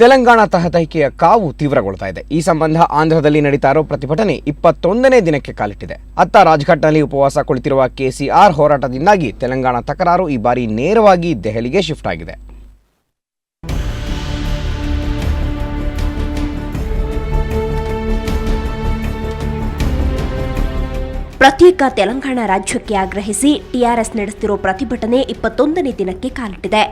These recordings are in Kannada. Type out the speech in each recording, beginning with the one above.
ತೆಲಂಗಾಣ ತಹತಹಿಕೆಯ ಕಾವು ತೀವ್ರಗೊಳ್ತಾ ಇದೆ. ಈ ಸಂಬಂಧ ಆಂಧ್ರದಲ್ಲಿ ನಡೀತಾ ಇರೋ ಪ್ರತಿಭಟನೆ 21ನೇ ದಿನಕ್ಕೆ ಕಾಲಿಟ್ಟಿದೆ. ಅತ್ತ ರಾಜ್ಘಾಟ್ನಲ್ಲಿ ಉಪವಾಸ ಕುಳಿತಿರುವ ಕೆಸಿಆರ್ ಹೋರಾಟದಿಂದಾಗಿ ತೆಲಂಗಾಣ ತಕರಾರು ಈ ಬಾರಿ ನೇರವಾಗಿ ದೆಹಲಿಗೆ ಶಿಫ್ಟ್ ಆಗಿದೆ. ಪ್ರತ್ಯೇಕ ತೆಲಂಗಾಣ ರಾಜ್ಯಕ್ಕೆ ಆಗ್ರಹಿಸಿ ಟಿಆರ್ಎಸ್ ನಡೆಸುತ್ತಿರುವ ಪ್ರತಿಭಟನೆ 21ನೇ ದಿನಕ್ಕೆ ಕಾಲಿಟ್ಟಿದೆ.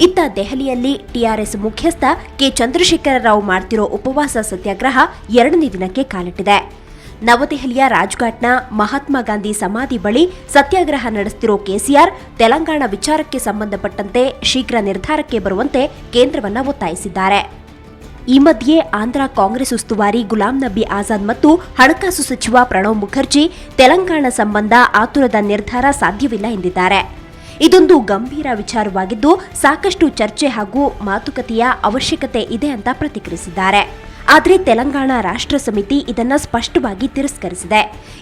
ಇತ್ತ ದೆಹಲಿಯಲ್ಲಿ ಟಿಆರ್ಎಸ್ ಮುಖ್ಯಸ್ಥ ಕೆ ಚಂದ್ರಶೇಖರ ರಾವ್ ಮಾಡ್ತಿರೋ ಉಪವಾಸ ಸತ್ಯಾಗ್ರಹ 2ನೇ ದಿನಕ್ಕೆ ಕಾಲಿಟ್ಟಿದೆ. ನವದೆಹಲಿಯ ರಾಜ್ಘಾಟ್ನ ಮಹಾತ್ಮ ಗಾಂಧಿ ಸಮಾಧಿ ಬಳಿ ಸತ್ಯಾಗ್ರಹ ನಡೆಸುತ್ತಿರೋ ಕೆಸಿಆರ್ ತೆಲಂಗಾಣ ವಿಚಾರಕ್ಕೆ ಸಂಬಂಧಪಟ್ಟಂತೆ ಶೀಘ್ರ ನಿರ್ಧಾರಕ್ಕೆ ಬರುವಂತೆ ಕೇಂದ್ರವನ್ನ ಒತ್ತಾಯಿಸಿದ್ದಾರೆ. ಈ ಮಧ್ಯೆ ಆಂಧ್ರ ಕಾಂಗ್ರೆಸ್ ಉಸ್ತುವಾರಿ ಗುಲಾಂ ನಬಿ ಆಜಾದ್ ಮತ್ತು ಹಣಕಾಸು ಸಚಿವ ಪ್ರಣವ್ ಮುಖರ್ಜಿ ತೆಲಂಗಾಣ ಸಂಬಂಧ ಆತುರದ ನಿರ್ಧಾರ ಸಾಧ್ಯವಿಲ್ಲ ಎಂದಿದ್ದಾರೆ. ಇದೊಂದು ಗಂಭೀರ ವಿಚಾರವಾಗಿದ್ದು ಸಾಕಷ್ಟು ಚರ್ಚೆ ಹಾಗೂ ಮಾತುಕತೆಯ ಅವಶ್ಯಕತೆ ಇದೆ ಅಂತ ಪ್ರತಿಕ್ರಿಯಿಸಿದ್ದಾರೆ. ಆದರೆ ತೆಲಂಗಾಣ ರಾಷ್ಟ್ರ ಸಮಿತಿ ಇದನ್ನ ಸ್ಪಷ್ಟವಾಗಿ ತಿರಸ್ಕರಿಸಿದೆ.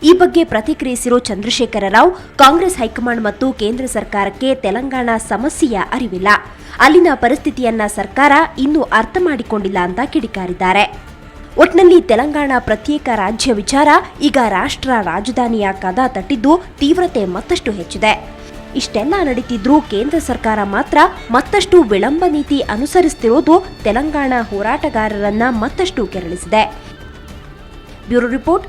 ಈ ಬಗ್ಗೆ ಪ್ರತಿಕ್ರಿಯಿಸಿರೋ ಚಂದ್ರಶೇಖರ ರಾವ್, ಕಾಂಗ್ರೆಸ್ ಹೈಕಮಾಂಡ್ ಮತ್ತು ಕೇಂದ್ರ ಸರ್ಕಾರಕ್ಕೆ ತೆಲಂಗಾಣ ಸಮಸ್ಯೆಯ ಅರಿವಿಲ್ಲ, ಅಲ್ಲಿನ ಪರಿಸ್ಥಿತಿಯನ್ನ ಸರ್ಕಾರ ಇನ್ನೂ ಅರ್ಥ ಮಾಡಿಕೊಂಡಿಲ್ಲ ಅಂತ ಕಿಡಿಕಾರಿದ್ದಾರೆ. ಒಟ್ನಲ್ಲಿ ತೆಲಂಗಾಣ ಪ್ರತ್ಯೇಕ ರಾಜ್ಯ ವಿಚಾರ ಈಗ ರಾಷ್ಟ್ರ ರಾಜಧಾನಿಯ ಕದ ತಟ್ಟಿದ್ದು ತೀವ್ರತೆ ಮತ್ತಷ್ಟು ಹೆಚ್ಚಿದೆ. ಇಷ್ಟೆಲ್ಲ ನಡೀತಿದ್ರೂ ಕೇಂದ್ರ ಸರ್ಕಾರ ಮಾತ್ರ ಮತ್ತಷ್ಟು ವಿಳಂಬ ನೀತಿ ಅನುಸರಿಸುತ್ತಿರುವುದು ತೆಲಂಗಾಣ ಹೋರಾಟಗಾರರನ್ನ ಮತ್ತಷ್ಟು ಕೆರಳಿಸಿದೆ. Bureau report.